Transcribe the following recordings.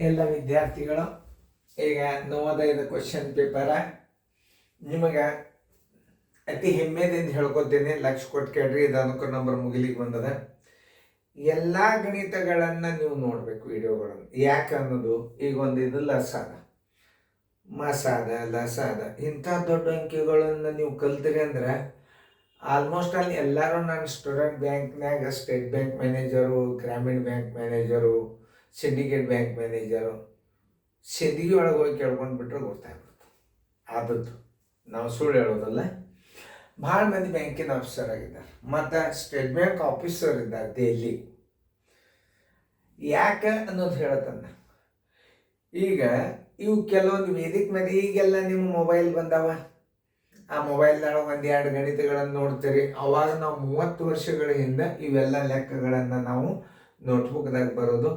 ಎಲ್ಲ ವಿದ್ಯಾರ್ಥಿಗಳು, ಈಗ ನವೋದಯದ ಕ್ವಶನ್ ಪೇಪರ ನಿಮಗೆ ಅತಿ ಹೆಮ್ಮೆದಿಂದ ಹೇಳ್ಕೊತೀನಿ. ಲಕ್ಷ ಕೊಟ್ಟು ಕೇಳ್ರಿ, ಇದು ಅನುಕೂಲ ನಂಬರ್ ಮುಗಿಲಿಕ್ಕೆ ಬಂದದ. ಎಲ್ಲ ಗಣಿತಗಳನ್ನು ನೀವು ನೋಡಬೇಕು, ವಿಡಿಯೋಗಳನ್ನು. ಯಾಕೆ ಅನ್ನೋದು, ಈಗ ಒಂದು ಇದು ಲಸಾದ, ಮಸಾದ, ಲಸಾದ, ಇಂಥ ದೊಡ್ಡ ಅಂಕಿಗಳನ್ನು ನೀವು ಕಲ್ತಿರಿ ಅಂದ್ರೆ ಆಲ್ಮೋಸ್ಟ್ ಅಲ್ಲಿ ಎಲ್ಲರೂ ನಾನು ಸ್ಟೂಡೆಂಟ್ ಬ್ಯಾಂಕ್ನಾಗ ಸ್ಟೇಟ್ ಬ್ಯಾಂಕ್ ಮ್ಯಾನೇಜರು, ಗ್ರಾಮೀಣ bank manager, syndicate bank manager, Sindagi ಒಳಗೆ ಹೋಗಿ ಕೇಳ್ಕೊಂಡು ಬಿಟ್ರೆ ಗೊತ್ತಾಗ್ಬಿಡ್ತು. ಆದದ್ದು ನಾವು ಸುಳ್ಳು ಹೇಳೋದಲ್ಲ. ಭಾಳ ಮಂದಿ ಬ್ಯಾಂಕಿನ ಆಫೀಸರ್ ಆಗಿದ್ದಾರೆ, ಮತ್ತು ಸ್ಟೇಟ್ ಬ್ಯಾಂಕ್ ಆಫೀಸರ್ ಇದ್ದಾರೆ ದೆಹಲಿ. ಯಾಕೆ ಅನ್ನೋದು ಹೇಳತ್ತನ್ನ, ಈಗ ಇವು ಕೆಲವೊಂದು ವೇದಿಕೆ ಮೇಲೆ ಈಗೆಲ್ಲ ನಿಮ್ಮ ಮೊಬೈಲ್ ಬಂದಾವ. ಆ ಮೊಬೈಲ್ನಾಗ ಒಂದೆರಡು ಗಣಿತಗಳನ್ನು ನೋಡ್ತೀರಿ. ಅವಾಗ ನಾವು 30 ವರ್ಷಗಳ ಹಿಂದೆ ಇವೆಲ್ಲ ಲೆಕ್ಕಗಳನ್ನು ನಾವು ನೋಟ್ಬುಕ್ದಾಗ ಬರೋದು,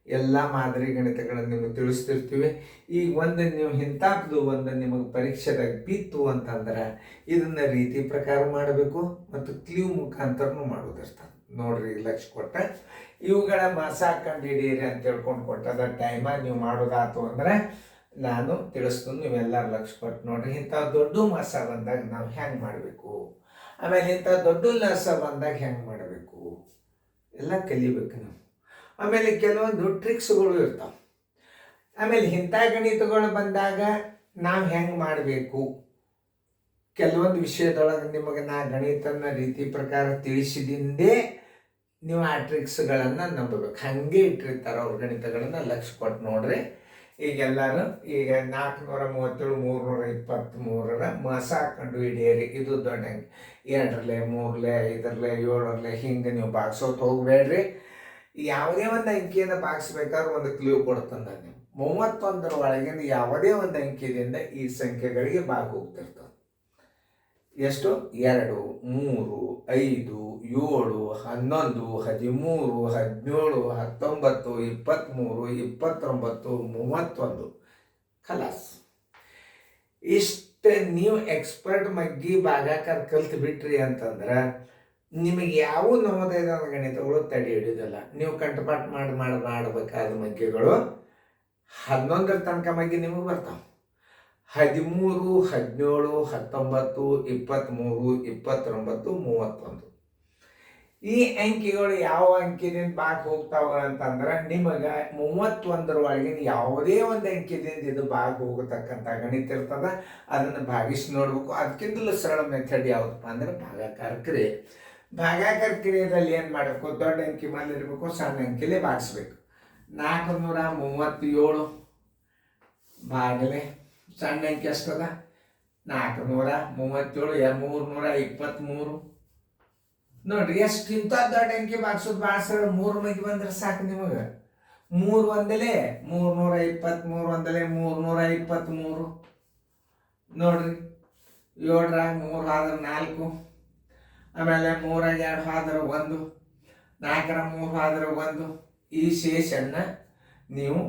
ಎಲ್ಲ ಮಾದರಿ ಗಣಿತಗಳನ್ನು ನಿಮಗೆ ತಿಳಿಸ್ತಿರ್ತೀವಿ. ಈಗ ಒಂದು ನೀವು ಇಂಥದ್ದು ಒಂದು ನಿಮಗೆ ಪರೀಕ್ಷೆದಾಗ ಬಿತ್ತು ಅಂತಂದ್ರೆ ಇದನ್ನು ರೀತಿ ಪ್ರಕಾರ ಮಾಡಬೇಕು ಮತ್ತು ಕ್ಲೀವ್ ಮುಖಾಂತರನೂ ಮಾಡೋದಿರ್ತದೆ. ನೋಡ್ರಿ, ಲಕ್ಷ ಕೊಟ್ಟ ಇವುಗಳ ಮಾಸ ಹಾಕೊಂಡು ಹಿಡೀರಿ ಅಂತ ಹೇಳ್ಕೊಂಡು ಕೊಟ್ಟದ ಟೈಮ ನೀವು ಮಾಡೋದಾತು ಅಂದ್ರೆ ನಾನು ತಿಳಿಸ್ತೀನಿ. ನೀವೆಲ್ಲ ಲಕ್ಷ ಕೊಟ್ಟು ನೋಡ್ರಿ. ಇಂಥ ದೊಡ್ಡ ಮಾಸ ಬಂದಾಗ ನಾವು ಹೆಂಗೆ ಮಾಡಬೇಕು, ಆಮೇಲೆ ಇಂಥ ದೊಡ್ಡ ಲಾಸ ಬಂದಾಗ ಹೆಂಗೆ ಮಾಡಬೇಕು ಎಲ್ಲ ಕಲಿಬೇಕು ನೀವು. ಆಮೇಲೆ ಕೆಲವೊಂದು ಟ್ರಿಕ್ಸ್ಗಳು ಇರ್ತಾವೆ. ಆಮೇಲೆ ಇಂಥ ಗಣಿತಗಳು ಬಂದಾಗ ನಾವು ಹೆಂಗೆ ಮಾಡಬೇಕು, ಕೆಲವೊಂದು ವಿಷಯದೊಳಗೆ ನಿಮಗೆ ನಾ ಗಣಿತನ ರೀತಿ ಪ್ರಕಾರ ತಿಳಿಸಿದಿಂದೇ ನೀವು ಆ ಟ್ರಿಕ್ಸ್ಗಳನ್ನು ನಂಬಬೇಕು. ಹಾಗೆ ಇಟ್ಟಿರ್ತಾರೆ ಅವ್ರ ಗಣಿತಗಳನ್ನು. ಲಕ್ಷ ಕೊಟ್ಟು ನೋಡ್ರಿ. ಈಗೆಲ್ಲರೂ ಈಗ 437 323 ಮಾಸ ಹಾಕೊಂಡು ಹಿಡಿಯರಿ. ಇದು ದೊಡ್ಡ ಅಂಕಿ. 2ರಲ್ಲಿ 3ರಲ್ಲಿ 5ರಲ್ಲಿ 7ರಲ್ಲಿ ಹಿಂಗೆ ನೀವು ಬಾಗ್ಸೋದು ಹೋಗಬೇಡ್ರಿ. ಯಾವುದೇ ಒಂದು ಅಂಕಿಯನ್ನು ಬಾಗಿಸ್ಬೇಕಾದ್ರೆ ಒಂದು ಕ್ಲೂ ಕೊಡ್ತಂದ. ನೀವು 31ರ ಒಳಗಿಂದ ಯಾವುದೇ ಒಂದು ಅಂಕಿಯಿಂದ ಈ ಸಂಖ್ಯೆಗಳಿಗೆ ಬಾಗಿ ಹೋಗ್ತಿರ್ತದೆ. ಎಷ್ಟು? 2, 3, 5, 7, 11, 13, 17, 19, 23, 29, 31 ಖಲಾಸ್. ಇಷ್ಟು ನೀವು ಎಕ್ಸ್ಪರ್ಟ್ ಮಗ್ಗಿ ಭಾಗಾಕಾರ ಕಲ್ತು ಬಿಟ್ರಿ ಅಂತಂದ್ರೆ ನಿಮಗೆ ಯಾವ ನವೋದಯದ ಗಣಿತಗಳು ತಡೆ ಹಿಡಿಯೋದಿಲ್ಲ. ನೀವು ಕಂಠಪಾಠ ಮಾಡಬೇಕಾದ ಮಗ್ಗಿಗಳು 11ರ ತನಕ ಮಗ್ಗಿ ನಿಮಗೆ ಬರ್ತಾವೆ. 13, 17, 19, 23, 29, 31 ಈ ಅಂಕಿಗಳು ಯಾವ ಅಂಕಿದಿಂದ ಬಾಕಿ ಹೋಗ್ತಾವ ಅಂತಂದ್ರೆ ನಿಮಗೆ 31ರ ಒಳಗಿನ ಯಾವುದೇ ಒಂದು ಅಂಕಿದಿಂದ ಇದು ಬಾಗಿ ಹೋಗತಕ್ಕಂಥ ಗಣಿತ ಇರ್ತದ. ಅದನ್ನು ಭಾಗಿಸಿ ನೋಡ್ಬೇಕು. ಅದಕ್ಕಿಂತಲೂ ಸರಳ ಮೆಥಡ್ ಯಾವುದಪ್ಪ ಅಂದ್ರೆ ಭಾಗಾಕಾರ ಕ್ರಿಯೆ. ಭಾಗಾಕಾರ ಕ್ರಿಯೆಯಲ್ಲಿ ಏನು ಮಾಡಬೇಕು, ದೊಡ್ಡ ಅಂಕಿ ಮೇಲೆ ಇರಬೇಕು, ಸಣ್ಣ ಅಂಕಿಲೇ ಭಾಗಿಸ್ಬೇಕು. 437 ಬಾಗಲೆ ಸಣ್ಣ ಅಂಕಿ ಎಷ್ಟದ? 437, 323 ನೋಡ್ರಿ. ಎಷ್ಟು ಇಂಥ ದೊಡ್ಡ ಅಂಕಿ ಬಾಗಿಸೋದು ಭಾಳ ಸರಳ. 3 ಮಗಿ ಬಂದ್ರೆ ಸಾಕು ನಿಮಗೆ. 3 ಒಂದಲೇ 323, ಒಂದಲೇ 323 ನೋಡ್ರಿ. 7ರಾಗ 3 ಆದ್ರೆ 4, ಆಮೇಲೆ 3ರಾಗ 2 ಆದ್ರೆ 1, 4ರ 3 ಆದ್ರೆ 1. ಈ ಶೇಷನ್ನು ನೀವು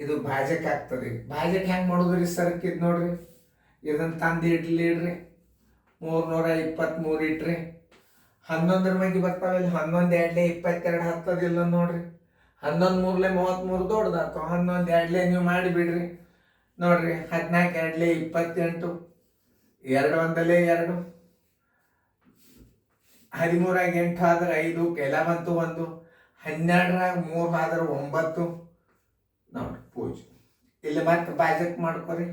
ಇದು ಭಾಜಕ ಆಗ್ತದೆ. ಭಾಜಕ ಹೆಂಗೆ ಮಾಡೋದ್ರಿ ಸರ್ಕಿದ್ ನೋಡ್ರಿ. ಇದನ್ನು ತಂದು ಇಡ್ರಿ. 323 ಇಟ್ರಿ. 11ರ ಮಗಿ ಬರ್ತಾವೆ. ಇಲ್ಲಿ 11 2 22 ಹತ್ತದಿಲ್ಲ ನೋಡ್ರಿ. 11 3 33 ದೊಡ್ಡದಾಗ್ತಾವ. 11 2 ನೀವು ಮಾಡಿಬಿಡ್ರಿ ನೋಡ್ರಿ. 14 2 28, 2 ಒಂದಲೇ 2, 13ರಾಗ 8 ಆದ್ರೆ 5, ಕೆಲ ಬಂತು 1, 12ರಾಗ 3 ಆದ್ರೆ 9 ನೋಡ್ರಿ. ಪೂಜೆ ಇಲ್ಲಿ ಮತ್ತೆ ಭಾಜಕ್ ಮಾಡ್ಕೊರಿ.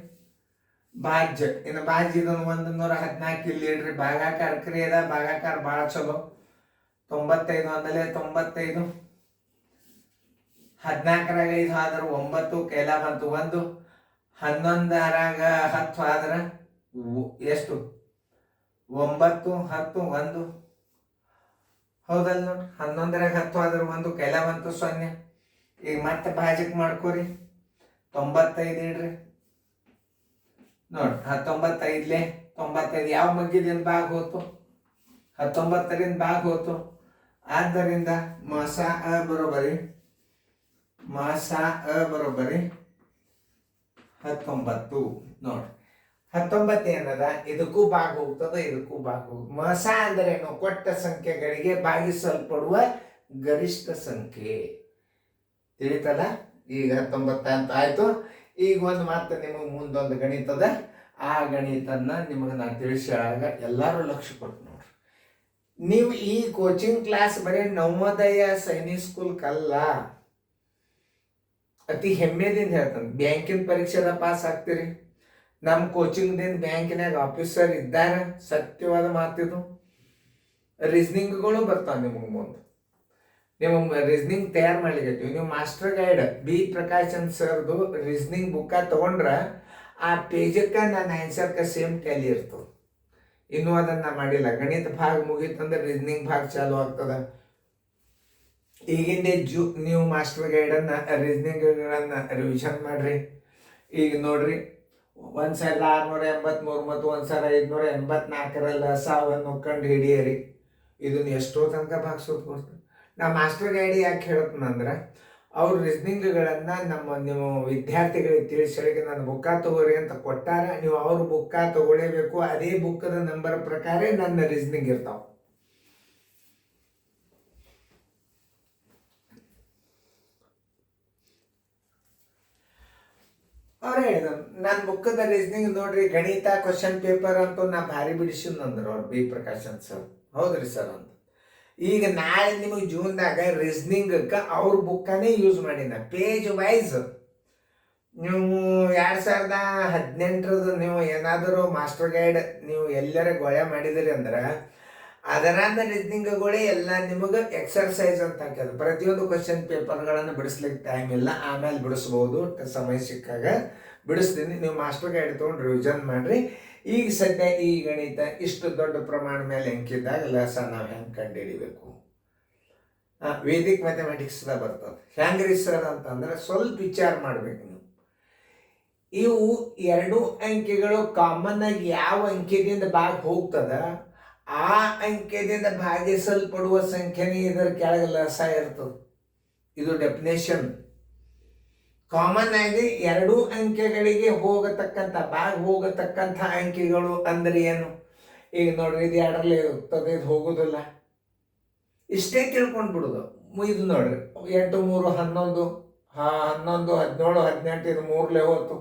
ಭಾಜ್ಯ ಇನ್ನು ಭಾಜ್ಯ ಇದನ್ನು 114 ಇಲ್ಲಿ ಇಡ್ರಿ. ಭಾಗಾಕಾರ ಕ್ರಿಯೆದ ಭಾಗಾಕಾರ ಭಾಳ ಚಲೋ. 95 ಒಂದಲೇ 95, 14ರಾಗ 5 ಆದ್ರೆ 9, ಕೆಲ ಬಂತು 1, 11ರಾಗ 10 ಆದ್ರೆ ಎಷ್ಟು? 9, 10, 1 ಹೌದಲ್ಲ ನೋಡ್ರಿ. 11ರಾಗ 10 ಆದ್ರೆ 1, ಕೆಲ ಬಂತು 0. ಈಗ ಮತ್ತೆ ಭಾಜಕ್ ಮಾಡ್ಕೊರಿ. 95 ಇಡ್ರಿ ನೋಡ್ರಿ. 95ಲೆ 95 ಯಾವ ಮಗ್ಗಿದಿಂದ ಬಾಗಿ ಹೋತು? 19ರಿಂದ ಬಾಗಿ ಹೋತು. ಆದ್ದರಿಂದ ಮಾಸ ಬರೋಬರಿ 19 ನೋಡ್ರಿ. 19 ಏನದ? ಇದಕ್ಕೂ ಬಾಗಿ ಹೋಗ್ತದ, ಇದಕ್ಕೂ ಬಾಗಿ ಹೋಗ್ತದೆ. ಮಾಸ ಅಂದ್ರೇನು? ಕೊಟ್ಟ ಸಂಖ್ಯೆಗಳಿಗೆ ಭಾಗಿಸಲ್ಪಡುವ ಗರಿಷ್ಠ ಸಂಖ್ಯೆ. ತಿಳಿತಲ್ಲ. ಈಗ 90 ಅಂತ ಆಯಿತು. ಈಗ ಒಂದು ಮಾತು ನಿಮಗೆ ಮುಂದೊಂದು ಗಣಿತದ, ಆ ಗಣಿತನ್ನ ನಿಮಗೆ ನಾನು ತಿಳಿಸಾಗ ಎಲ್ಲರೂ ಲಕ್ಷ್ಯ ಕೊಟ್ಟು ನೋಡ್ರಿ. ನೀವು ಈ ಕೋಚಿಂಗ್ ಕ್ಲಾಸ್ ಬರೀ ನವೋದಯ ಸೈನಿಕ್ ಸ್ಕೂಲ್ ಕಲ್ಲ, ಅತಿ ಹೆಮ್ಮೆದಿಂದ ಹೇಳ್ತಾನೆ, ಬ್ಯಾಂಕಿನ ಪರೀಕ್ಷೆದ ಪಾಸ್ ಆಗ್ತೀರಿ. ನಮ್ಮ ಕೋಚಿಂಗ್ದಿಂದ ಬ್ಯಾಂಕಿನಾಗ ಆಫೀಸರ್ ಇದ್ದಾರೆ, ಸತ್ಯವಾದ ಮಾತಿದು. ರೀಸನಿಂಗ್ಗಳು ಬರ್ತಾವೆ ನಿಮಗೆ ಮುಂದೆ. ನೀವು ರೀಸನಿಂಗ್ ತಯಾರು ಮಾಡ್ಲಿಕ್ಕೆ ನೀವು ಮಾಸ್ಟರ್ ಗೈಡ್ ಬಿ ಪ್ರಕಾಶನ್ ಸರ್ದು ರೀಸನಿಂಗ್ ಬುಕ್ಕ ತೊಗೊಂಡ್ರೆ ಆ ಪೇಜಕ್ಕೆ ನನ್ನ ಆನ್ಸರ್ಗೆ ಸೇಮ್ ಟ್ಯಾಲಿ ಇರ್ತದೆ. ಇನ್ನೂ ಅದನ್ನು ಮಾಡಿಲ್ಲ. ಗಣಿತ ಭಾಗ ಮುಗೀತಂದ್ರೆ ರೀಸನಿಂಗ್ ಭಾಗ ಚಾಲು ಆಗ್ತದೆ. ಈಗಿಂದೇ ನೀವು ಮಾಸ್ಟರ್ ಗೈಡನ್ನು ರೀಸನಿಂಗ್ಗಳನ್ನು ರಿವಿಷನ್ ಮಾಡಿರಿ. ಈಗ ನೋಡ್ರಿ, 1683 ಮತ್ತು 1584 ಸಾವನ್ನು ಕಂಡು ಹಿಡಿಯಿರಿ. ಇದನ್ನು ಎಷ್ಟೋ ತನಕ ಭಾಗಿಸೋದು ಕೊಡ್ತಾರೆ. ನಾ ಮಾಸ್ಟರ್ ಗೈಡ್ ಯಾಕೆ ಹೇಳ್ತೀನಂದ್ರೆ, ಅವ್ರ ರೀಸನಿಂಗ್ಗಳನ್ನು ನೀವು ವಿದ್ಯಾರ್ಥಿಗಳಿಗೆ ತಿಳಿಸಲಿಕ್ಕೆ ನನ್ನ ಬುಕ್ಕ ತಗೋರಿ ಅಂತ ಕೊಟ್ಟಾರ. ನೀವು ಅವ್ರ ಬುಕ್ಕ ತಗೊಳ್ಳೇಬೇಕು. ಅದೇ ಬುಕ್ಕದ ನಂಬರ್ ಪ್ರಕಾರ ನನ್ನ ರೀಸನಿಂಗ್ ಇರ್ತಾವೆ. ಅವ್ರು ಹೇಳಿದ ನನ್ನ ಬುಕ್ಕದ ರೀಸನಿಂಗ್ ನೋಡ್ರಿ, ಗಣಿತ ಕ್ವಶನ್ ಪೇಪರ್ ಅಂತೂ ನಾ ಭಾರಿ ಬಿಡಿಸಿದ್ನಂದ್ರು ಅವ್ರು ಬಿ ಪ್ರಕಾಶನ್ ಸರ್. ಹೌದ್ರಿ ಸರ್ ಅಂತ. ಈಗ ನಾಳೆ ನಿಮಗೆ ಜೂನ್ದಾಗ ರೀಸನಿಂಗಕ್ಕೆ ಅವ್ರ ಬುಕ್ಕನೇ ಯೂಸ್ ಮಾಡಿನ ಪೇಜ್ ವೈಸ್. ನೀವು 2018 ನೀವು ಏನಾದರೂ ಮಾಸ್ಟರ್ ಗೈಡ್ ನೀವು ಎಲ್ಲರ ಗೊಳೆ ಮಾಡಿದಿರಿ ಅಂದ್ರೆ ಅದರಂದ ರೀಸನಿಂಗ್ಗಳೇ ಎಲ್ಲ ನಿಮಗೆ ಎಕ್ಸರ್ಸೈಸ್ ಅಂತ ಹಾಕ್ಯದ. ಪ್ರತಿಯೊಂದು ಕ್ವಶನ್ ಪೇಪರ್ಗಳನ್ನು ಬಿಡಿಸ್ಲಿಕ್ಕೆ ಟೈಮ್ ಇಲ್ಲ, ಆಮೇಲೆ ಬಿಡಿಸ್ಬೋದು, ಸಮಯ ಸಿಕ್ಕಾಗ ಬಿಡಿಸ್ತೀನಿ. ನೀವು ಮಾಸ್ಟರ್ ಗೈಡ್ ತೊಗೊಂಡು ರಿವಿಷನ್ ಮಾಡಿರಿ. ಈಗ ಸದ್ಯ ಈ ಗಣಿತ ಇಷ್ಟು ದೊಡ್ಡ ಪ್ರಮಾಣ ಮೇಲೆ ಅಂಕಿದ್ದಾಗ ಲಸ ನಾವು ಹೆಂಗೆ ಕಂಡು ಹಿಡಿಬೇಕು, ವೇದಿಕ್ ಮ್ಯಾಥಮೆಟಿಕ್ಸ್ದಾಗ ಬರ್ತದೆ. ಹೆಂಗ್ರಿ ಸರ್ ಅಂತಂದ್ರೆ ಸ್ವಲ್ಪ ವಿಚಾರ ಮಾಡ್ಬೇಕು ನೀವು. ಇವು 2 ಅಂಕಿಗಳು ಕಾಮನ್ ಆಗಿ ಯಾವ ಅಂಕಿದಿಂದ ಭಾಗ ಹೋಗ್ತದ ಆ ಅಂಕ್ಯದಿಂದ ಭಾಗಿಸಲ್ಪಡುವ ಸಂಖ್ಯೆನೇ ಇದರ ಕೆಳಗೆ ಲಸ ಇರ್ತದೆ. ಇದು ಡೆಫಿನೇಷನ್. ಕಾಮನ್ ಆಗಿ 2 ಅಂಕೆಗಳಿಗೆ ಹೋಗತಕ್ಕಂಥ ಹೋಗತಕ್ಕಂಥ ಅಂಕಿಗಳು ಅಂದ್ರೆ ಏನು? ಈಗ ನೋಡ್ರಿ, ಇದು 2ರಲ್ಲಿ ಹೋಗ್ತದೆ, ಇದು ಹೋಗೋದಿಲ್ಲ. ಇಷ್ಟೇ ತಿಳ್ಕೊಂಡು ಬಿಡುದು. ಇದು ನೋಡ್ರಿ, 8 3 11 11 17 18 ಇದು 3ಲೇ ಹೋತು.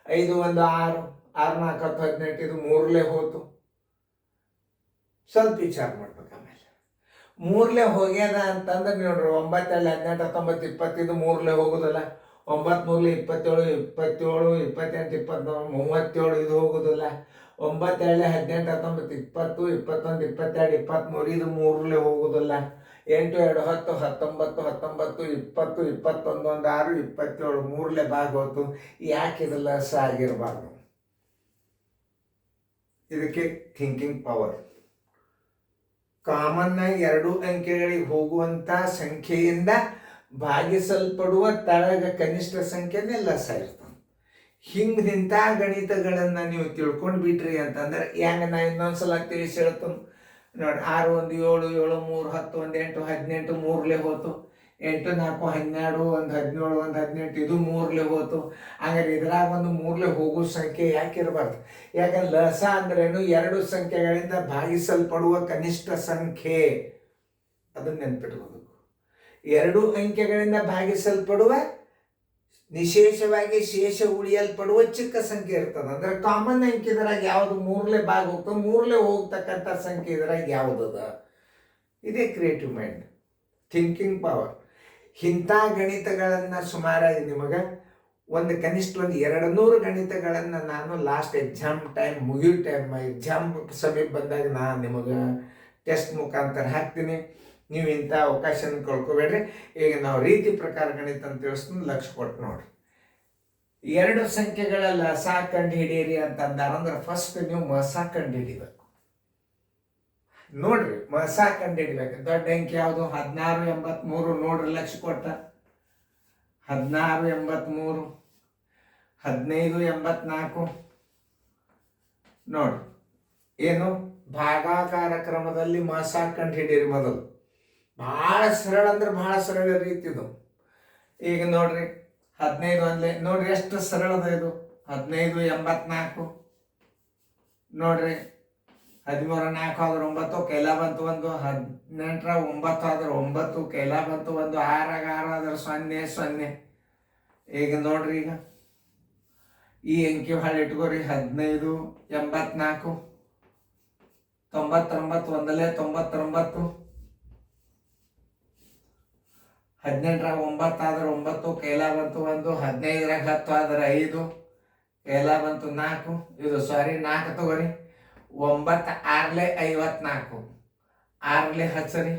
5 1 6 6 4 10 18 ಇದು 3ಲೇ ಹೋತು. ಸ್ವಲ್ಪ ವಿಚಾರ ಮಾಡ್ಬೇಕು. ಆಮೇಲೆ 3ಲೇ ಹೋಗ್ಯದ ಅಂತಂದ್ರೆ ನೋಡ್ರಿ, 9 2 18 19 20 ಇದು 3ಲೇ ಹೋಗೋದಿಲ್ಲ. 9 3 27 27 28 29 37 ಇದು ಹೋಗೋದಿಲ್ಲ. 9 2 18 19 20 21 22 23 ಇದು 3ಲೇ ಹೋಗೋದಿಲ್ಲ. 8 2 10 19 19 20 21 1 6 27 3ಲೇ ಭಾಗ ಹೋತು. ಯಾಕೆ ಇದು ಲಸ ಆಗಿರಬಾರ್ದು? ಇದಕ್ಕೆ ಥಿಂಕಿಂಗ್ ಪವರ್. ಕಾಮನ್ ಆಗಿ 2 ಅಂಕೆಗಳಿಗೆ ಹೋಗುವಂತ ಸಂಖ್ಯೆಯಿಂದ ಭಾಗಿಸಲ್ಪಡುವ ತಳಗ ಕನಿಷ್ಠ ಸಂಖ್ಯೆನೇ ಲಸ ಇರ್ತದೆ. ಹಿಂಗಿಂತ ಗಣಿತಗಳನ್ನು ನೀವು ತಿಳ್ಕೊಂಡು ಬಿಟ್ರಿ ಅಂತಂದ್ರೆ ಹೆಂಗೆ ನಾ ಇನ್ನೊಂದ್ಸಲ ತಿಳಿಸಿ ಹೇಳ್ತೀನಿ ನೋಡಿ. 6 1 7 7 3 10 1 8 18 3ಲೇ ಹೋತು. 8 4 12 1 17 1 18 ಇದು 3ಲೇ ಹೋತು. ಹಂಗಾರೆ ಇದ್ರಾಗ ಒಂದು 3ಲೇ ಹೋಗೋ ಸಂಖ್ಯೆ ಯಾಕಿರಬಾರ್ದು? ಯಾಕಂದ್ರೆ ಲಸ ಅಂದ್ರೇನು? 2 ಸಂಖ್ಯೆಗಳಿಂದ ಭಾಗಿಸಲ್ಪಡುವ ಕನಿಷ್ಠ ಸಂಖ್ಯೆ. ಅದನ್ನ ನೆನ್ಪಿಟ್ಕೋಬೇಕು. 2 ಅಂಕೆಗಳಿಂದ ಭಾಗಿಸಲ್ಪಡುವ, ನಿಶೇಷವಾಗಿ ಶೇಷ ಉಳಿಯಲ್ಪಡುವ ಚಿಕ್ಕ ಸಂಖ್ಯೆ ಇರ್ತದೆ. ಅಂದ್ರೆ ಕಾಮನ್ ಅಂಕೆ ಇದ್ರಾಗ ಯಾವುದು 3ಲೇ ಭಾಗ ಹೋಗ್ತದೆ, 3ಲೇ ಹೋಗ್ತಕ್ಕಂಥ ಸಂಖ್ಯೆ ಇದ್ರಾಗ ಯಾವುದದ? ಇದೇ ಕ್ರಿಯೇಟಿವ್ ಮೈಂಡ್, ಥಿಂಕಿಂಗ್ ಪವರ್. ಇಂಥ ಗಣಿತಗಳನ್ನು ಸುಮಾರಾಗಿ ನಿಮಗೆ ಒಂದು ಕನಿಷ್ಠ 200 ಗಣಿತಗಳನ್ನು ನಾನು ಲಾಸ್ಟ್ ಎಕ್ಸಾಮ್ ಟೈಮ್ ಮುಗಿಯೋ ಟೈಮ್, ಎಕ್ಸಾಮ್ ಸಮೀಪ ಬಂದಾಗ ನಾನು ನಿಮಗೆ ಟೆಸ್ಟ್ ಮುಖಾಂತರ ಹಾಕ್ತೀನಿ. ನೀವು ಇಂಥ ಅವಕಾಶನ ಕಳ್ಕೊಬೇಡ್ರಿ. ಈಗ ನಾವು ರೀತಿ ಪ್ರಕಾರ ಗಣಿತ ಅಂತ ತಿಳಿಸ್ತೀನಿ, ಲಕ್ಷ್ಯ ಕೊಟ್ಟು ನೋಡ್ರಿ. 2 ಸಂಖ್ಯೆಗಳ ಲಸ ಕಂಡು ಹಿಡೀರಿ ಅಂತಂದ್ರೆ ಫಸ್ಟ್ ನೀವು ಮಸ ಕಂಡು ಹಿಡಿಬೇಕು. ನೋಡ್ರಿ, ಮಸ ಕಂಡು ಹಿಡಿಬೇಕು. ದೊಡ್ಡ ಅಂಕಿ ಯಾವುದು? 1683. ನೋಡ್ರಿ, ಲಕ್ಷ್ಯ ಕೊಟ್ಟ 1683, 1584. ನೋಡ್ರಿ, ಏನು ಭಾಗಾಕಾರ ಕ್ರಮದಲ್ಲಿ ಮಸ ಕಂಡು ಹಿಡೀರಿ ಮೊದಲು. ಭಾಳ ಸರಳ ಅಂದ್ರೆ ಭಾಳ ಸರಳ ರೀತಿದು. ಈಗ ನೋಡ್ರಿ, 15 1 ನೋಡ್ರಿ ಎಷ್ಟು ಸರಳದ ಇದು. 1584 ನೋಡ್ರಿ, 13 4 ಆದ್ರೆ 9 ಕೈಲ ಬಂತು ಒಂದು, 18 9 ಆದ್ರೆ 9 ಕೈಲ ಬಂತು ಒಂದು, 6 ಆದ್ರೆ 0 0. ಈಗ ನೋಡ್ರಿ, ಈಗ ಈ ಅಂಕಿ ಭಾಳ ಇಟ್ಕೋರಿ. 15 84 99 ಒಂದಲೇ 99. 18 9 ಆದ್ರೆ 9 ಕೈಲ ಬಂತು ಒಂದು, 15 10 ಆದ್ರೆ 5 ಕೈಲ ಬಂತು 4. ಇದು ಸಾರಿ 4 ತಗೋರಿ. 9 6 54, 6 ಹಚ್ಚರಿ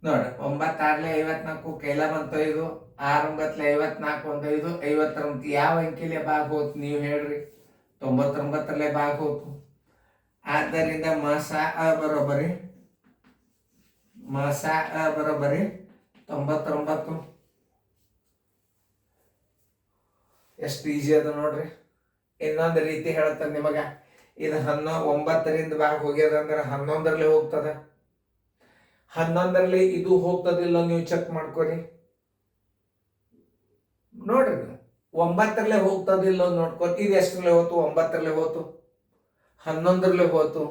ನೋಡ್ರಿ. 9 6 54 ಕೈಲ ಬಂತು 5, 6 9 54 ಒಂದು 5 59. ಯಾವ ಅಂಕಿಲೆ ಭಾಗ ಹೋತು ನೀವು ಹೇಳ್ರಿ? 99 ಭಾಗ ಹೋತು. ಆದ್ದರಿಂದ ಮಸ ಬರೋಬರಿ 99. ಎಷ್ಟು ಈಜಿ ಅದ ನೋಡ್ರಿ. ಇನ್ನೊಂದು ರೀತಿ ಹೇಳ್ತಾರೆ ನಿಮಗ, ಇದು 9ರಿಂದ ಭಾಗ ಹೋಗ್ಯದಂದ್ರೆ 11ರಲ್ಲಿ ಹೋಗ್ತದ. 11ರಲ್ಲಿ ಇದು ಹೋಗ್ತದಿಲ್ಲ ನೀವು ಚೆಕ್ ಮಾಡ್ಕೊರಿ ನೋಡ್ರಿ. 9ರಲ್ಲೇ ಹೋಗ್ತದಿಲ್ಲ ನೋಡ್ಕೊ. ಇದು ಎಷ್ಟರಲ್ಲೇ ಹೋತು? 9ರಲ್ಲೇ ಹೋತು, 11ರಲ್ಲೇ ಹೋತು,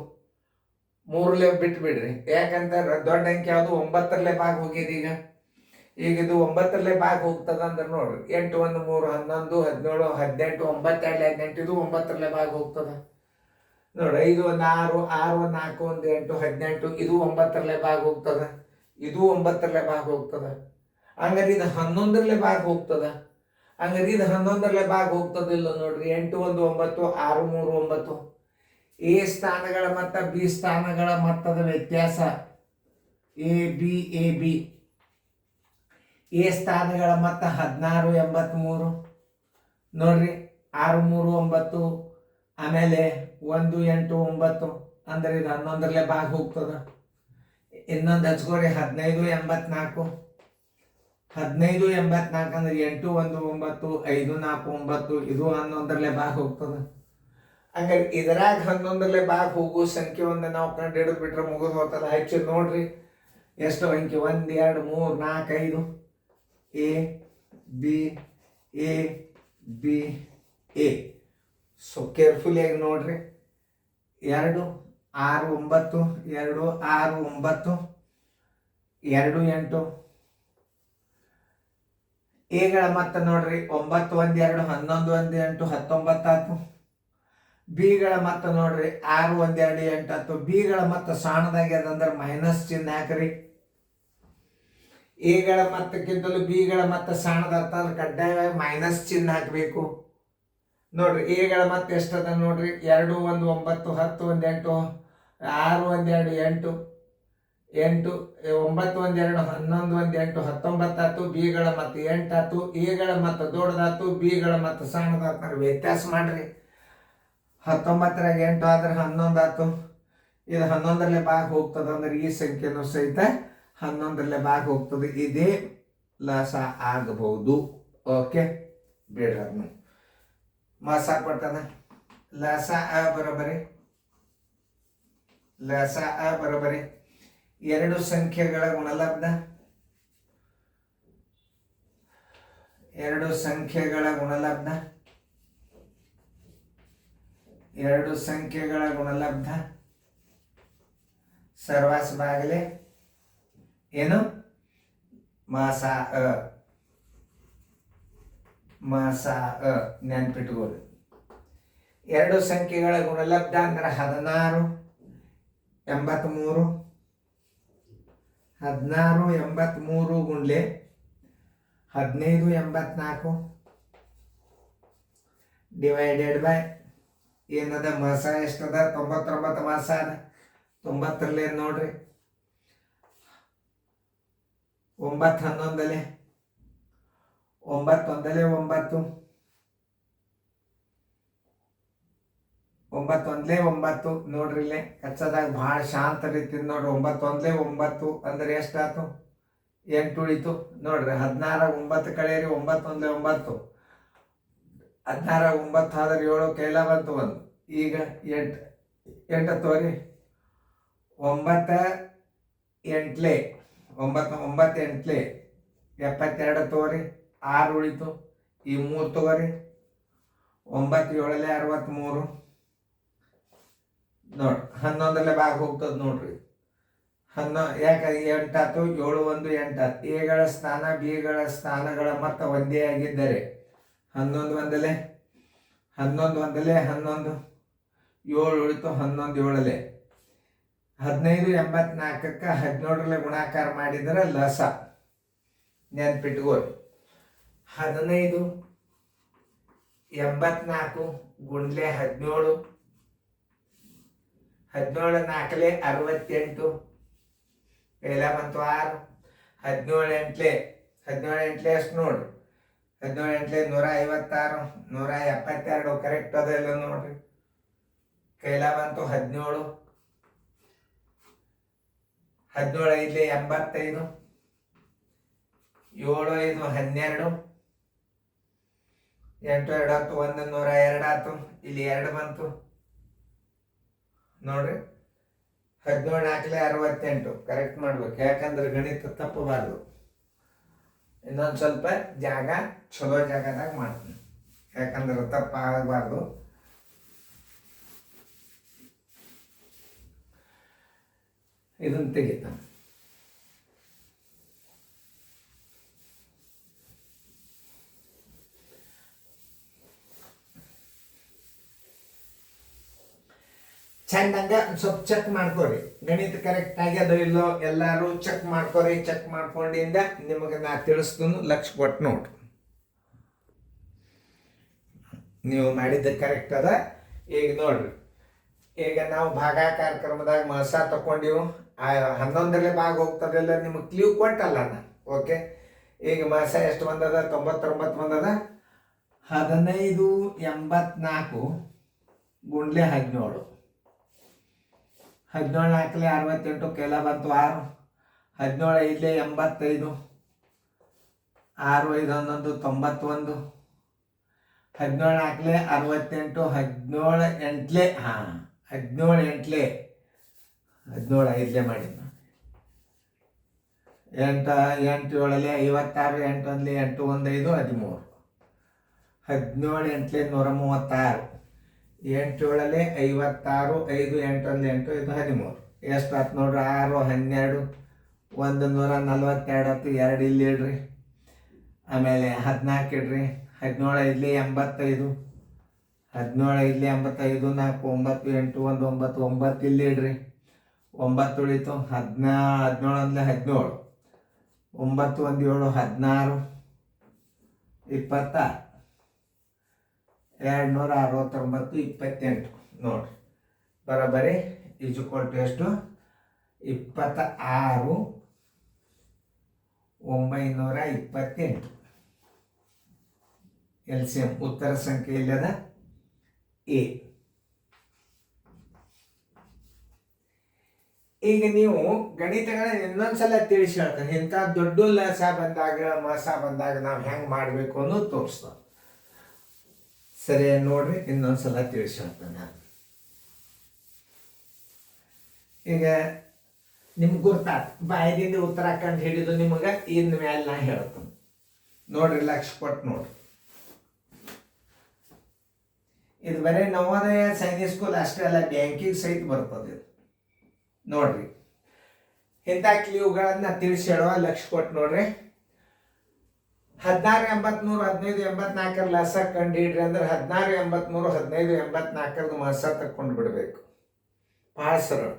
3ರಲ್ಲೇ ಬಿಟ್ಟು ಬಿಡ್ರಿ. ಯಾಕಂದ್ರೆ ದೊಡ್ಡ ಅಂಕಿ ಯಾವುದು? 9ರಲ್ಲೇ ಭಾಗ ಹೋಗ್ಯದ. ಈಗ ಇದು 9ರಲ್ಲೇ ಭಾಗ ಹೋಗ್ತದ ಅಂದ್ರೆ ನೋಡ್ರಿ, 8 1 3 11 17 18 9 2 18 ಇದು 9ರಲ್ಲೇ ಭಾಗ ಹೋಗ್ತದ ನೋಡ್ರಿ. 5 1 6 6 1 4 1 8 18 ಇದು 9ರಲ್ಲೇ ಭಾಗ ಹೋಗ್ತದ. ಇದು 9ರಲ್ಲೇ ಭಾಗ ಹೋಗ್ತದ. ಹಂಗಾರೆ ಇದು 11ರಲ್ಲೇ ಭಾಗ ಹೋಗ್ತದ. ಹಂಗಾರೆ ಇದು 11ರಲ್ಲೇ ಭಾಗ ಹೋಗ್ತದಿಲ್ಲ ನೋಡ್ರಿ. 8 1 9 6 3 9. ಎ ಸ್ಥಾನಗಳ ಮತ್ತ ಬಿ ಸ್ಥಾನಗಳ ಮೊತ್ತದ ವ್ಯತ್ಯಾಸ ಎ ಬಿ. ಎ ಸ್ಥಾನಗಳ ಮೊತ್ತ 16 83 ನೋಡ್ರಿ. 6 3 9, ಆಮೇಲೆ 1 8 9 ಅಂದ್ರೆ ಇದು 11ರಲ್ಲೇ ಭಾಗ ಹೋಗ್ತದ. ಇನ್ನೊಂದು ಹಚ್ಕೋರಿ, 15 84. 15 84 ಅಂದ್ರೆ 8 1 9 5 4 9 ಇದು 11ರಲ್ಲೇ ಭಾಗ ಹೋಗ್ತದ. ಹಂಗಾರೆ ಇದರಾಗ 11ರಲ್ಲೇ ಭಾಗ ಹೋಗೋ ಸಂಖ್ಯೆ ಒಂದು ನಾವು ಕಂಡು ಹಿಡಿದು ಬಿಟ್ರೆ ಮುಗಿದು ಹೋಗ್ತದ. ಹಚ್ಚಿ ನೋಡ್ರಿ ಎಷ್ಟು ಅಂಕಿ? 1 2 3 4 5 A B A. So careful ಆಗಿ ನೋಡ್ರಿ. 2 6 9 2 6 9 2 8. ಎಗಳ ಮತ್ತ ನೋಡ್ರಿ 9 1 2 11 1 8 19 ಆಯ್ತು. ಬಿಗಳ ಮತ್ತ ನೋಡ್ರಿ 6 1 2 8 ಆಯ್ತು. ಬಿಗಳ ಮತ್ತ ಸಣ್ಣದಾಗ್ಯದಂದ್ರೆ ಮೈನಸ್ ಚಿಹ್ನೆ ಹಾಕ್ರಿ. ಎಗಳ ಮತ್ತಕ್ಕಿಂತಲೂ ಬಿಗಳ ಮತ್ತ ಸಣ್ಣದಾಗ್ತಂದ್ರೆ ಕಡ್ಡಾಯವಾಗಿ ಮೈನಸ್ ಚಿಹ್ನೆ ಹಾಕಬೇಕು ನೋಡ್ರಿ. ಎಗಳ ಮತ್ತ ಎಷ್ಟದ ನೋಡ್ರಿ? 2 1 9 10 1 8 6 1 2 8 8 9 1 2 11 1 8 19 ಆಯ್ತು. ಬಿಗಳ ಮತ್ತ 8 ಆಯ್ತು. ಎಗಳ ಮತ್ತ ದೊಡ್ಡದಾಯ್ತು, ಬಿಗಳ ಮತ್ತ ಸಣ್ಣದಾಯ್ತು. ವ್ಯತ್ಯಾಸ ಮಾಡ್ರಿ. 19ರಾಗ 8 ಆದ್ರೆ 11 ಆಯ್ತು. ಇದು 11ರಲ್ಲೇ ಭಾಗ ಹೋಗ್ತದ ಅಂದ್ರೆ ಈ ಸಂಖ್ಯೆನೂ ಸಹಿತ 11ರಲ್ಲೇ ಭಾಗ ಹೋಗ್ತದೆ. ಇದೇ ಲಸ ಆಗಬಹುದು. ಓಕೆ ಬೇಡ ಮಸ ಕೊಡ್ತಾನ. ಲಸ ಬರೋಬರಿ ಎರಡು ಸಂಖ್ಯೆಗಳ ಗುಣಲಬ್ಧ. ಎರಡು ಸಂಖ್ಯೆಗಳ ಗುಣಲಬ್ಧ ಸರ್ವಾಸ ಬಾಗಲೆ ಏನು? ಮಾಸ ನೆನ್ಪಿಟ್ಕೊಳ್ಳಿ. ಎರಡು ಸಂಖ್ಯೆಗಳ ಗುಣಲಬ್ಧ ಅಂದ್ರೆ 16 83. 16 83 ಗುಂಡ್ಲೆ 15 84 ಡಿವೈಡೆಡ್ ಬೈ ಏನದ? ಮಸ ಎಷ್ಟದ? 99 ಮಸ ಅದ. 90ರಲ್ಲೇ ನೋಡ್ರಿ. 9 11 9 1 9 9 1 9 ನೋಡ್ರಿ. ಇಲ್ಲೇ ಕಚ್ಚದಾಗ ಭಾಳ ಶಾಂತ ರೀತಿ ನೋಡ್ರಿ. 9 1 9 ಅಂದ್ರೆ ಎಷ್ಟಾಯ್ತು? 8 ಉಳಿತು ನೋಡ್ರಿ. 16 9 ಕಳೆಯಿರಿ. 9 1 9 16 9 ಆದ್ರೆ 7 ಕೈಲ ಬಂತು 1. ಈಗ 8 ತೋರಿ. 9 8 9 8 72 ತಗೋರಿ. 6 ಉಳಿತು. ಈ 3 ತಗೋರಿ. 9 7 63 ನೋಡಿ 11ರಲ್ಲೇ ಭಾಗ ಹೋಗ್ತದೆ ನೋಡ್ರಿ. ಯಾಕೆ 8 ಆಯ್ತು, 7 1 8 ಆಯ್ತು. ಎಗಳ ಸ್ಥಾನ ಬಿಗಳ ಸ್ಥಾನಗಳ ಮೊತ್ತ ಒಂದೇ ಆಗಿದ್ದರೆ 11 ಒಂದಲೇ 11 ಒಂದಲೇ 11, 7 ಉಳಿತು 11 7 15 84ಕ್ಕೆ 17ರಲ್ಲೇ ಗುಣಾಕಾರ ಮಾಡಿದರೆ ಲಸ. ನೆನ್ಪಿಟ್ಕೋರಿ, 15 84 ಗುಂಡ್ಲೆ 17, 17 4 68, ಕೈಲ ಬಂತು 6, 17 8 ಎಷ್ಟು ನೋಡ್ರಿ, 17 8 156, 172 ಕರೆಕ್ಟ್ ಅದೆಲ್ಲ ನೋಡ್ರಿ. ಕೈಲ ಬಂತು 17, 17 5 85, 7 5 12, 8 2 10 102 ಆಯ್ತು. ಇಲ್ಲಿ 2 ಬಂತು ನೋಡ್ರಿ. 17 4 68 ಕರೆಕ್ಟ್ ಮಾಡ್ಬೇಕು, ಯಾಕಂದ್ರೆ ಗಣಿತ ತಪ್ಪಬಾರ್ದು. ಇನ್ನೊಂದು ಸ್ವಲ್ಪ ಜಾಗ ಚಲೋ ಜಾಗದಾಗ ಮಾಡ್ತೀನಿ, ಯಾಕಂದ್ರೆ ತಪ್ಪ ಆಗಬಾರ್ದು. ಇದನ್ನ ತೆಗಿತ ಚಂದಂಗ ಸ್ವಲ್ಪ ಚೆಕ್ ಮಾಡ್ಕೊರಿ, ಗಣಿತ ಕರೆಕ್ಟ್ ಆಗ್ಯದೋ ಇಲ್ಲೋ ಎಲ್ಲರೂ ಚೆಕ್ ಮಾಡ್ಕೊರಿ. ಚೆಕ್ ಮಾಡ್ಕೊಂಡಿಂದ ನಿಮಗೆ ನಾ ತಿಳಿಸ್ತೀನಿ, ಲಕ್ಷ ಕೊಟ್ಟು ನೋಡ್ರಿ ನೀವು ಮಾಡಿದ್ದ ಕರೆಕ್ಟ್ ಅದ. ಈಗ ನೋಡ್ರಿ, ಈಗ ನಾವು ಭಾಗಾಕಾರ ಕ್ರಮದಾಗ ಮಸ ತಗೊಂಡಿವು, 11ರಲ್ಲೇ ಭಾಗ ಹೋಗ್ತದೆಲ್ಲ ನಿಮಗೆ ಕ್ಲೀವ್ ಕೊಟ್ಟಲ್ಲ ನಾ. ಓಕೆ, ಈಗ ಮಸ ಎಷ್ಟು ಬಂದದ, 99 ಬಂದದ. 15 84 ಗುಂಡ್ಲೆ 17, 17 4 68 ಕೈಲ ಬಂತು 6, 17 5 85, 6 5 11 91, 17 4 68, 17 8 ಹಾಂ 17 8 17 5 ಮಾಡಿ 8 8 7 56, 8 1 8 1 5 13, 17 8 136, 8 7 56, 5 8 1 8 5 13 ಎಷ್ಟು ಆಯ್ತು ನೋಡ್ರಿ. 6 12 142 2 ಇಲ್ಲಿ ಇಡ್ರಿ. ಆಮೇಲೆ 14 ಇಡ್ರಿ. 17 5 85, 17 5 85, 4 9 8 1 9 9 ಇಲ್ಲಿ ಇಡ್ರಿ. 9 ಉಳಿತು. 17 1 17, 9 1 7 16, 26, 269 28 ನೋಡ್ರಿ. ಬರೋಬ್ಬರಿ ಈಜುಕೊಟ್ಟು ಎಷ್ಟು, 26 928. LCM ಉತ್ತರ ಸಂಖ್ಯೆ ಇಲ್ಲದ ಎ. ಈಗ ನೀವು ಗಣಿತಗಳ ಇನ್ನೊಂದ್ಸಲ ತಿಳಿಸಿ ಹೇಳ್ತಾರೆ, ಇಂಥ ದೊಡ್ಡ ಲಸ ಬಂದಾಗ ಮಸ ಬಂದಾಗ ನಾವು ಹೆಂಗೆ ಮಾಡಬೇಕು ಅನ್ನೋದು ತೋರಿಸ್ತಾವೆ. ಸರಿ ನೋಡ್ರಿ, ಇನ್ನೊಂದ್ಸಲ ತಿಳಿಸಿ ಹೇಳ್ತಾನೆ ನಾನು. ಈಗ ನಿಮ್ಗೆ ಗೊತ್ತಾಯ್ತು, ಬಾಯಿದಿಂದ ಉತ್ತರ ಕಂಡು ಹಿಡಿದು ನಿಮಗೆ ಇನ್ನು ಮೇಲೆ ನಾ ಹೇಳ್ತೀನಿ ನೋಡ್ರಿ. ಲಕ್ಷ ಕೊಟ್ಟು ನೋಡ್ರಿ, ಇದು ಬರೀ ನವೋದಯ ಸೈನಿಕ್ ಸ್ಕೂಲ್ ಅಷ್ಟೇ ಅಲ್ಲ, ಬ್ಯಾಂಕಿಗೆ ಸಹಿತ ಬರ್ತದೆ ಇದು ನೋಡ್ರಿ. ಇಂಥ ಕ್ಲೀವ್ಗಳನ್ನ ತಿಳಿಸಿ ಹೇಳುವ. ಲಕ್ಷ ಕೊಟ್ಟು ನೋಡ್ರಿ. 16 83 15 84 ಲಸ ಕಂಡು ಹಿಡ್ರಿ ಅಂದ್ರೆ 16 83 15 84 ಮಸ ತಕ್ಕೊಂಡು ಬಿಡಬೇಕು. ಭಾಳ ಸರಳ.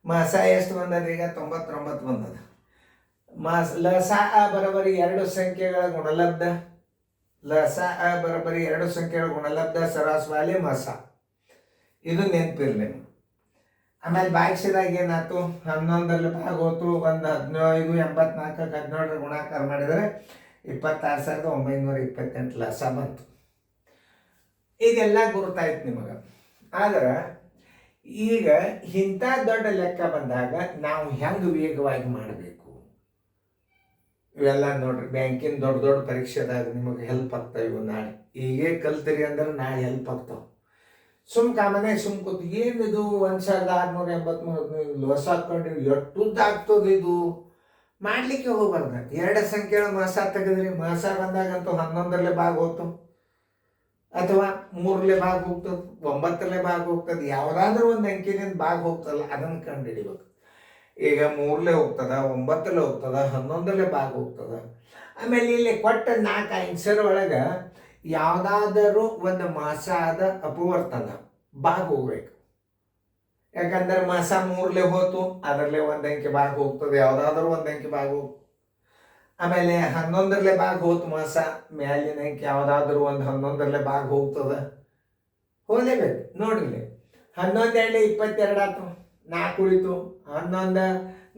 ಮಸ ಎಷ್ಟು ಬಂದದ ಈಗ, 99 ಬಂದದ. ಲಸ ಬರೋಬರಿ 2 ಸಂಖ್ಯೆಗಳ ಗುಣಲಬ್ಧ. ಲಸ ಬರೋಬರಿ 2 ಸಂಖ್ಯೆಗಳ ಗುಣಲಬ್ಧ ಸರಾಸರಿ ಮಸ. ಇದು ನೆನಪಿರ್ಲಿ. ಆಮೇಲೆ ಭಾಗಿಸಿದಾಗ ಏನಾಯ್ತು, 11ರಲ್ಲಿ ಭಾಗ ಹೋತು. 1 15 84 17 ಗುಣಾಕಾರ ಮಾಡಿದರೆ 26,928 ಲಸ ಬಂತು. ಇದೆಲ್ಲ ಗುರುತಾಯ್ತು ನಿಮಗೆ. ಆದ್ರೆ ಈಗ ಇಂಥ ದೊಡ್ಡ ಲೆಕ್ಕ ಬಂದಾಗ ನಾವು ಹೆಂಗೆ ವೇಗವಾಗಿ ಮಾಡಬೇಕು ಇವೆಲ್ಲ ನೋಡ್ರಿ. ಬ್ಯಾಂಕಿನ ದೊಡ್ಡ ದೊಡ್ಡ ಪರೀಕ್ಷೆದಾಗ ನಿಮಗೆ ಹೆಲ್ಪ್ ಆಗ್ತಾವೆ ಇವು. ನಾಳೆ ಈಗೇ ಕಲ್ತಿರಿ ಅಂದ್ರೆ ನಾಳೆ ಹೆಲ್ಪ್ ಆಗ್ತಾವೆ. ಕಾಮನೆ ಕೂತು ಏನಿದು 1683 ಲೋಸ ಹಾಕ್ಕೊಂಡ್ರಿ, ಎಷ್ಟುದ್ದ ಆಗ್ತದೆ ಇದು ಮಾಡ್ಲಿಕ್ಕೆ ಹೋಗ್ಬಾರ್ದು. 2 ಸಂಖ್ಯೆಗಳ ಮಸ ತೆಗೆದ್ರಿ, ಮಸ ಬಂದಾಗಂತೂ 11ರಲ್ಲೇ ಭಾಗ ಹೋತು. ಅಥವಾ 3ಲೆ ಭಾಗ ಹೋಗ್ತದೆ, 9ಲೆ ಭಾಗ ಹೋಗ್ತದೆ, ಯಾವುದಾದ್ರೂ ಒಂದು ಅಂಕಿನಿಂದ ಭಾಗ ಹೋಗ್ತದಲ್ಲ ಅದನ್ನು ಕಂಡು ಹಿಡಿಬೇಕು. ಈಗ 3ಲೆ ಹೋಗ್ತದ, 9ಲೆ ಹೋಗ್ತದ, 11ಲೆ ಭಾಗ ಹೋಗ್ತದ. ಆಮೇಲೆ ಇಲ್ಲಿ ಕೊಟ್ಟ 4 ಆನ್ಸರ್ ಒಳಗೆ ಯಾವುದಾದರೂ ಒಂದು ಮಾಸಾದ ಅಪವರ್ತನ ಭಾಗ ಹೋಗ್ಬೇಕು. ಯಾಕಂದ್ರೆ ಮಾಸ 3ಲೆ ಹೋತು, ಅದರಲ್ಲೇ ಒಂದು ಅಂಕಿ ಭಾಗ ಹೋಗ್ತದೆ, ಯಾವುದಾದ್ರೂ ಒಂದು ಅಂಕಿ ಭಾಗ ಹೋಗ್ತದೆ. ಆಮೇಲೆ 11ಲೆ ಭಾಗ ಹೋತು ಮಾಸ, ಮ್ಯಾಲಿನ ಅಂಕಿ ಯಾವುದಾದ್ರೂ ಒಂದು 11ಲೆ ಭಾಗ ಹೋಗ್ತದೆ, ಹೋಲೇಬೇಕು. ನೋಡ್ರಿ 11 2 22 ಆಯ್ತು, 4 ಉಳಿತು. 11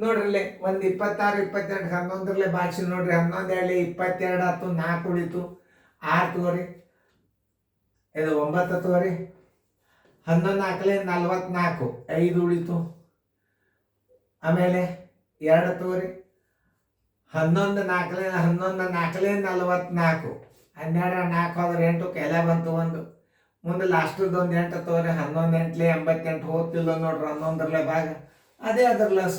ನೋಡ್ರಿ ಒಂದು 26 22 11ಲೆ ಭಾಗಿಸಿ ನೋಡ್ರಿ, 11 2 22 ಆಯ್ತು, 4 ಉಳಿತು, 6 ತಗೋರಿ, ಇದು 9 ತಗೋರಿ. 11 4 44, 5 ಉಳಿತು. ಆಮೇಲೆ 2 ತಗೋರಿ, 11 4 44, 12 4 ಹೋದ್ರೆ 8 ಕೆಲ ಬಂತು 1. ಮುಂದೆ ಲಾಸ್ಟದ್ದು ಒಂದು 8 ತಗೋರಿ, 11 8 88 ಹೋಗ್ತಿಲ್ಲ ನೋಡ್ರಿ 11ಲೆ ಭಾಗ, ಅದೇ ಅದರ ಲಸ.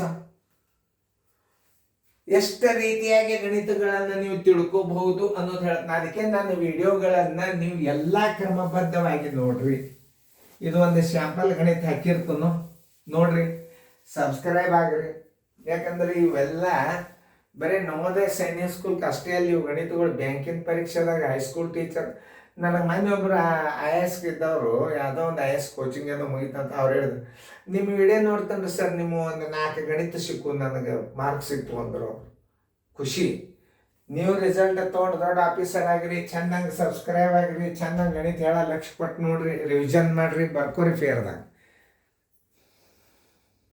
ಎಷ್ಟು ರೀತಿಯಾಗಿ ಗಣಿತಗಳನ್ನು ನೀವು ತಿಳ್ಕೋಬಹುದು ಅನ್ನೋದು ಹೇಳ್ತೀನಿ. ಅದಕ್ಕೆ ನಾನು ವಿಡಿಯೋಗಳನ್ನು ನೀವು ಎಲ್ಲ ಕ್ರಮಬದ್ಧವಾಗಿ ನೋಡ್ರಿ. ಇದು ಒಂದು ಸ್ಯಾಂಪಲ್ ಗಣಿತ ಹಾಕಿರ್ತನು ನೋಡ್ರಿ, ಸಬ್ಸ್ಕ್ರೈಬ್ ಆಗ್ರಿ. ಯಾಕಂದ್ರೆ ಇವೆಲ್ಲ ಬರೀ ನವೋದಯ ಸೈನ್ಯ ಸ್ಕೂಲ್ಗೆ ಅಷ್ಟೇ ಅಲ್ಲಿ ಇವು ಗಣಿತಗಳು. ಬ್ಯಾಂಕಿನ ಪರೀಕ್ಷೆದಾಗ ಹೈಸ್ಕೂಲ್ ಟೀಚರ್ ನನಗೆ ಮೊನ್ನೆ ಒಬ್ಬರು IAS ಇದ್ದವರು ಯಾವುದೋ ಒಂದು IAS ಕೋಚಿಂಗ್ ಏನೋ ಮುಗಿತಂತ ಅವ್ರು ಹೇಳಿದ್ರು, ನಿಮ್ಮ ವಿಡಿಯೋ ನೋಡ್ತಂದ್ರೆ ಸರ್ ನಿಮ್ಮ ಒಂದು 4 ಗಣಿತ ಸಿಕ್ಕು, ನನಗೆ ಮಾರ್ಕ್ ಸಿಕ್ತು ಅಂದರು. ಖುಷಿ. ನೀವು ರಿಸಲ್ಟ್ ತೊಗೊಂಡು ದೊಡ್ಡ ಆಫೀಸರ್ ಆಗಿರಿ, ಚೆನ್ನಾಗಿ ಸಬ್ಸ್ಕ್ರೈಬ್ ಆಗಿರಿ, ಚೆನ್ನಾಗಿ ಗಣಿತ ಹೇಳೋ ಲಕ್ಷ ಕೊಟ್ಟು ನೋಡ್ರಿ, ರಿವಿಷನ್ ಮಾಡಿರಿ, ಬರ್ಕೋರಿ ಫೇರ್ದಾಗ.